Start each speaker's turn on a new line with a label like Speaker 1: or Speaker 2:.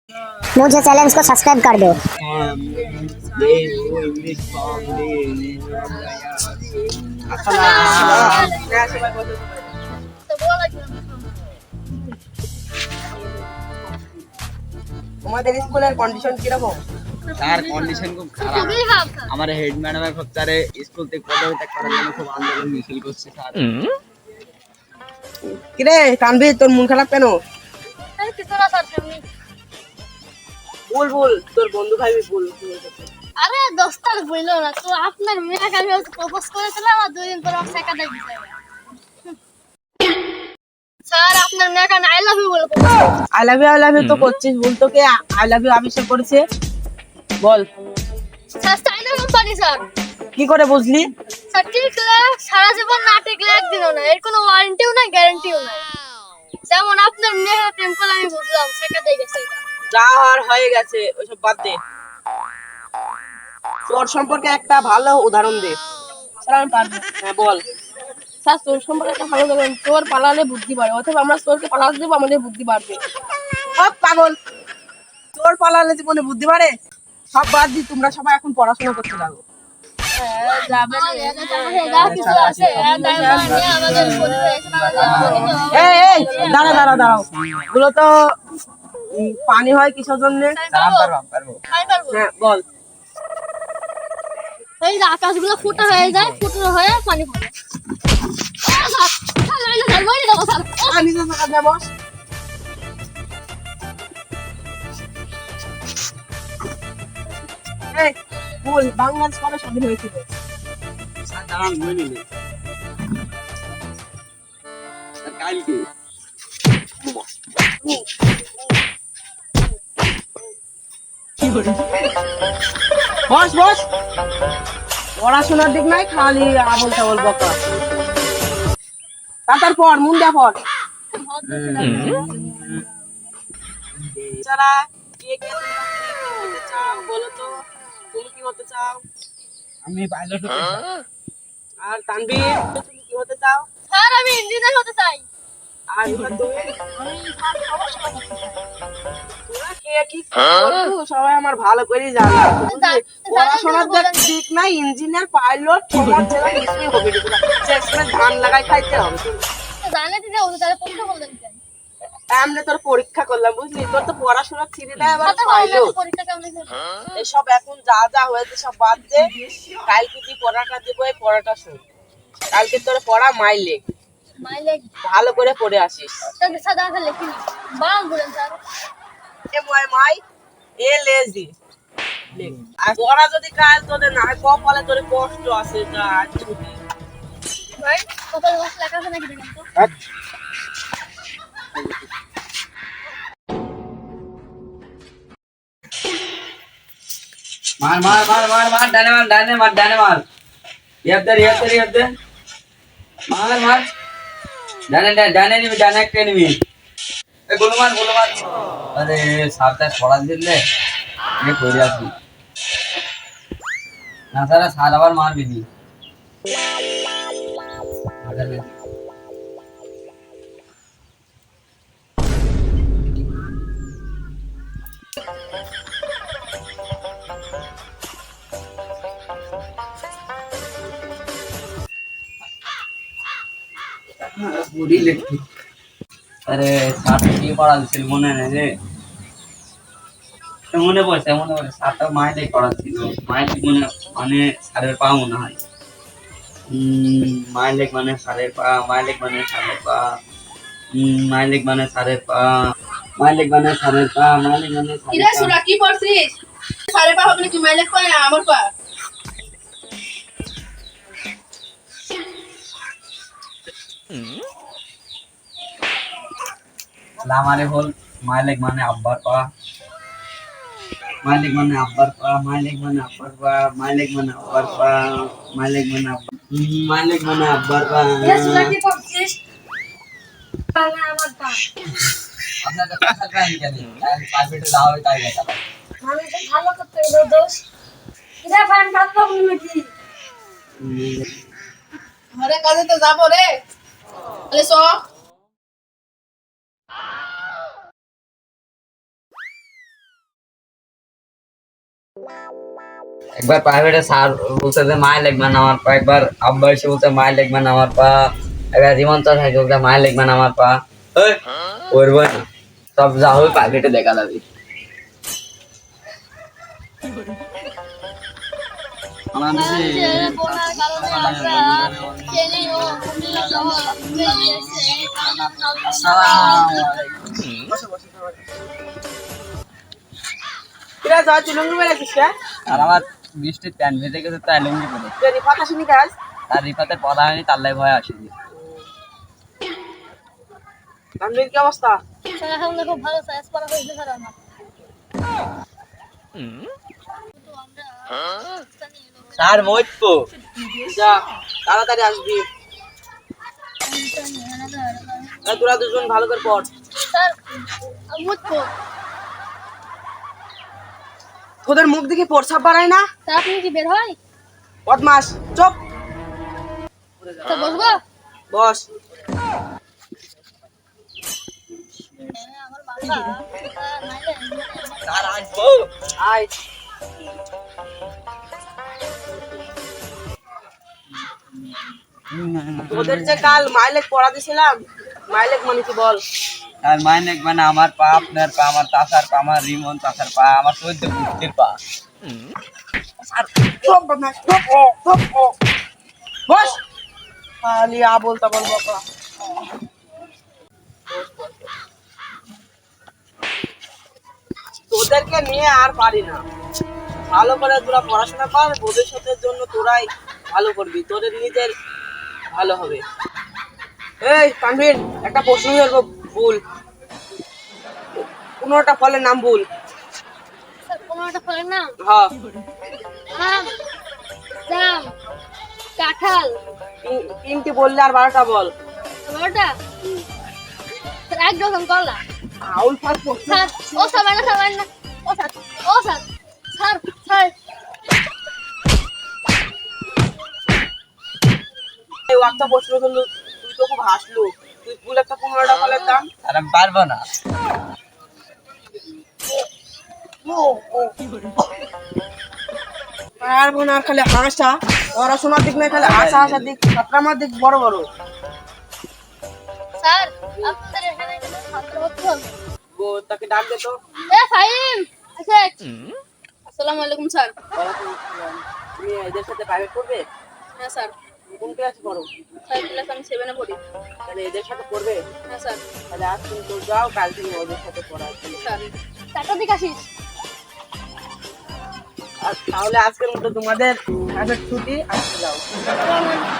Speaker 1: मुझे चैलेंज को सब्सक्राइब कर दो।
Speaker 2: তোমাদের স্কুলের কন্ডিশন কিরকম?
Speaker 3: স্যার কন্ডিশন খুব খারাপ। আমার হেড ম্যাডামের খুব স্যারে স্কুল থেকে পদত্যাগ করার জন্য খুব আন্দোলন মিছিল করছে স্যার।
Speaker 2: কিরে কানবি, তোর মন খারাপ কেন? বল বল, তোর বন্ধু ভাই বল।
Speaker 4: আরে দোস্তার বইলো না তো, আপনার মেয়েকে আমি প্রপোজ করেছিলাম আর 2 দিন পর আমার টাকা দিয়ে দিতে হবে। স্যার আপনার মেয়েকে আই লাভ ইউ বলে প্রপোজ
Speaker 2: আই লাভ ইউ তো করছিস, বল তোকে আই লাভ ইউ আবিষ্কার করেছে বল।
Speaker 4: স্যার চাইনা কোম্পানি স্যার।
Speaker 2: কি করে বুঝলি?
Speaker 4: স্যার টিকলে সারা জীবন, না টিকলে একদিনও না, এর কোনো ওয়ারেন্টিও না, গ্যারান্টিও না। যেমন আপনার মেয়েকে প্রেম করে আমি বুঝলাম, টাকা দিয়ে গেছে।
Speaker 2: যা আর হয়ে গেছে ওইসব বাদ দে, তোর সম্পর্কে একটা ভালো উদাহরণ দে।
Speaker 5: স্যার আমি পারবো।
Speaker 2: হ্যাঁ বল।
Speaker 5: স্যার তোর সম্পর্কে একটা ভালো দেবেন, তোর পালালে বুদ্ধি বাড়ে, অথবা আমরা তোরকে পালাতে দেবো, আমাদের বুদ্ধি বাড়বে।
Speaker 2: পাগল, তোর পালালে জীবনে বুদ্ধি বাড়ে? সব বাদ দি, তোমরা সবাই এখন পড়াশোনা করতে যাবো। এই এই দাঁড়া দাঁড়া দাঁড়াও, এগুলো তো পানি হয় কিসের জন্য? হ্যাঁ বল।
Speaker 4: এই যে আকাশগুলো ফুটা হয়ে যায়, ফুটো হয়ে পানি পড়ে।
Speaker 2: নিজে থাকা যাবো। এই বল, বাংলাদেশ কবে স্বাধীন হয়েছিল?
Speaker 3: স্যার দাঁড়ান বই নিলে স্যার কালকে।
Speaker 2: বস বস, পড়াশোনার দিক নাই, খালি আবল তাবল বকা। তারপর মন যা পড়। যারা কে কে তোমরা কি হতে চাও বলো তো, তুমি কি হতে চাও?
Speaker 3: আমি পাইলট হতে চাই।
Speaker 2: আর তানভীর, তুমি কি হতে চাও?
Speaker 4: স্যার আমি ইঞ্জিনিয়ার হতে চাই।
Speaker 2: আর এবার তুমি? তোরা কে কি করছো সবাই আমার ভালো করে জানো। পড়াশোনার দিক নাই, ইঞ্জিনিয়ার পাইলট তোমার ছেলে কিছুই হবে না, শেষমে ধান লাগাই খাইতে হবে।
Speaker 4: জানে দিদি ওদের তারা পড়তে বললেন কেন?
Speaker 2: এমনি তোর পরীক্ষা করলাম বুঝলি, তোর তো পড়াশোনা ছিঁড়ে দেয় আবার
Speaker 4: কথা বললেন
Speaker 2: পাইলট।
Speaker 4: পরীক্ষা কেমন হয়েছে?
Speaker 2: এসব এখন যা যা হয়েছে সব বাদ দে, কালকে তুই পড়াটা দেবো, এই পড়াটা শোন। কালকে তোর পড়া মাইলে
Speaker 4: মাইলে
Speaker 2: ভালো করে পড়ে আসিস।
Speaker 4: স্যার সাদা আঁকা লিখি বাং বলেন স্যার।
Speaker 2: এ ময় মাই এ লেজি লেখ। আর পড়া যদি কাজ তোদের না হয়, কপালে তোর কষ্ট আছে যা আজ ছুটি।
Speaker 4: ভাই কপাল বস লেখা আছে নাকি দেখেন তো।
Speaker 3: মার মার মার মার মার, ডানে মার, ডানে মার, ডানে মার। ইয়াতে মার মার, ডানে ডানে নিবি, ডানে একটা নিবি। এই গোল মার, গোল মার। আরে সারটা পড়া দিলে এ কইরা আসবি না, সারা সার আবার মারবি নি। বুড়ি লেখি। আরে সার কি পড়া দিছিল মনে নেই রে। মনে পড়ছে সারটা মাইলে পড়া ছিল, মাইলে মনে মানে সারের পা মনে হয়। মাইলেক মানে সারের পা, মাইলেক মানে সারের পা, মাইলেক মানে সারের পা, মাইলেক মানে সারের পা, মাইলেক মানে সারের
Speaker 5: কিরে
Speaker 3: পা।
Speaker 5: সুরা কি পড়ছিস? সাড়ে পা হবে নাকি, মাইলেক পা না আমার পা?
Speaker 3: লামারে হল মাইলেক মানে আব্বার পা, মাইলেক মানে আব্বার পা, মাইলেক মানে আব্বার পা, মাইলেক মানে আব্বার পা, মাইলেক মানে আব্বার, মাইলেক মানে আব্বার পা।
Speaker 5: কিরে সুরা কি পড়ছিস? পা না আমার পা।
Speaker 3: আপনার তো কথা প্রাণ কেন পারফেক্ট দাও তাই কথা।
Speaker 5: আমি তো ভালো করতে গেল দোষ। কিরে ফান ভাত খাবো নাকি? ঘরে কাজে তো যাবো রে, তাহলে চ।
Speaker 3: একবার প্রাইভেটে স্যার বলছে যে মায়ের লিখবে না আমার পা, একবার আব্বা এসে বলছে মায়ের লিখবে না আমার পা, একবার জীবন চাষ আছে বলছে মায়ের লিখবে না আমার পা। ওই করবো না, সব যা হবে প্রাইভেটে দেখা যাবে। আমাদের
Speaker 4: ছেলে বোনার কারণে আমরা ট্রেনে ও কুমিল্লা যাওয়া ভুলে গিয়েছে। এই কারণে
Speaker 2: কিরা যা চিলঙ্গি বেড়াচ্ছিস কে?
Speaker 3: আর আমার বৃষ্টির প্যান্ট ভেজে গেছে তাই লুঙ্গি পরে,
Speaker 2: তুই রিফাত আসেনি কাজ?
Speaker 3: তার রিপাতের পদা হয়নি তার লাই ভয় আসেনি।
Speaker 2: তানভীর কি অবস্থা?
Speaker 4: স্যার এখন দেখো ভালো সাইজ করা হয়েছে স্যার আমার। তো আমরা স্থানীয় লোক
Speaker 3: স্যার মইতো
Speaker 2: যা তাড়াতাড়ি আসবি। এই তোরা দুজন ভালো করে পড়।
Speaker 4: স্যার মুতকো
Speaker 2: তোদের মুখ দেখে প্রস্রাব বাড়ায় না?
Speaker 4: স্যার আপনি কি বের হয়
Speaker 2: বদমাস চুপ
Speaker 4: স্যার বসবো
Speaker 2: বস।
Speaker 4: আমার বাবা নাইলে
Speaker 3: স্যার আসবো।
Speaker 2: আয় তোদের যে কাল মাইলেক পড়া দিছিলাম, মাইলেক মানে কি বল?
Speaker 3: আর মায়ের লিখবে না আমার পা, আপনার পা, আমার চাচার পা, আমার রিমন চাচার পা, আমার চোদ্দ বুদ্ধির পা।
Speaker 2: চুপ বদমাস চুপ চুপ বস। খালি আবল তাবল বকা। তোদেরকে নিয়ে আর পারি না। ভালো করে তোরা পড়াশোনা কর, ভবিষ্যতের জন্য তোরাই ভালো করবি, তোদের নিজের ভালো হবে। এই তানভীর একটা প্রশ্ন করবো, ভুল 15টা ফলের নাম ভুল।
Speaker 4: স্যার 15টা ফলের নাম
Speaker 2: হ্যাঁ
Speaker 4: আম জাম কাঁঠাল
Speaker 2: তিনটি বললে আর 12টা বল।
Speaker 4: 12টা স্যার 1 ডজন কলা
Speaker 2: আউল ফাস প্রশ্ন।
Speaker 4: স্যার ও স্যার না ও স্যার স্যার স্যার
Speaker 2: এই একটা প্রশ্ন করলো, তুই তো খুব হাসলু। তুই ভুল একটা 15টা ফলের দাম।
Speaker 3: আর আমি পারবো না।
Speaker 2: পারবো না, খালি হাসা। পড়াশোনার দিক না, খালি হাসা হাসার দিক, ছাত্রামার দিক বড় বড়।
Speaker 4: স্যার আপনাদের এখানে কোনো ছাত্র ভর্তি হবে
Speaker 2: তাকে ডাক দে তো।
Speaker 4: এ ফাহিম আছে আসসালামু আলাইকুম স্যার
Speaker 2: তুমি এদের সাথে প্রাইভেট পড়বে?
Speaker 4: হ্যাঁ স্যার
Speaker 2: কোন ক্লাসে পড়ো?
Speaker 4: স্যার ক্লাস আমি 7 এ পড়ি
Speaker 2: তাহলে এদের সাথে পড়বে?
Speaker 4: হ্যাঁ স্যার
Speaker 2: তাহলে আজ তুমি তো যাও, কাল থেকে ওদের সাথে পড়া।
Speaker 4: স্যার 4টার দিকে আসিস
Speaker 2: আর তাহলে আজকের মতো তোমাদের প্রাইভেট ছুটি, আসতে যাও।
Speaker 4: আসসালামু আলাইকুম।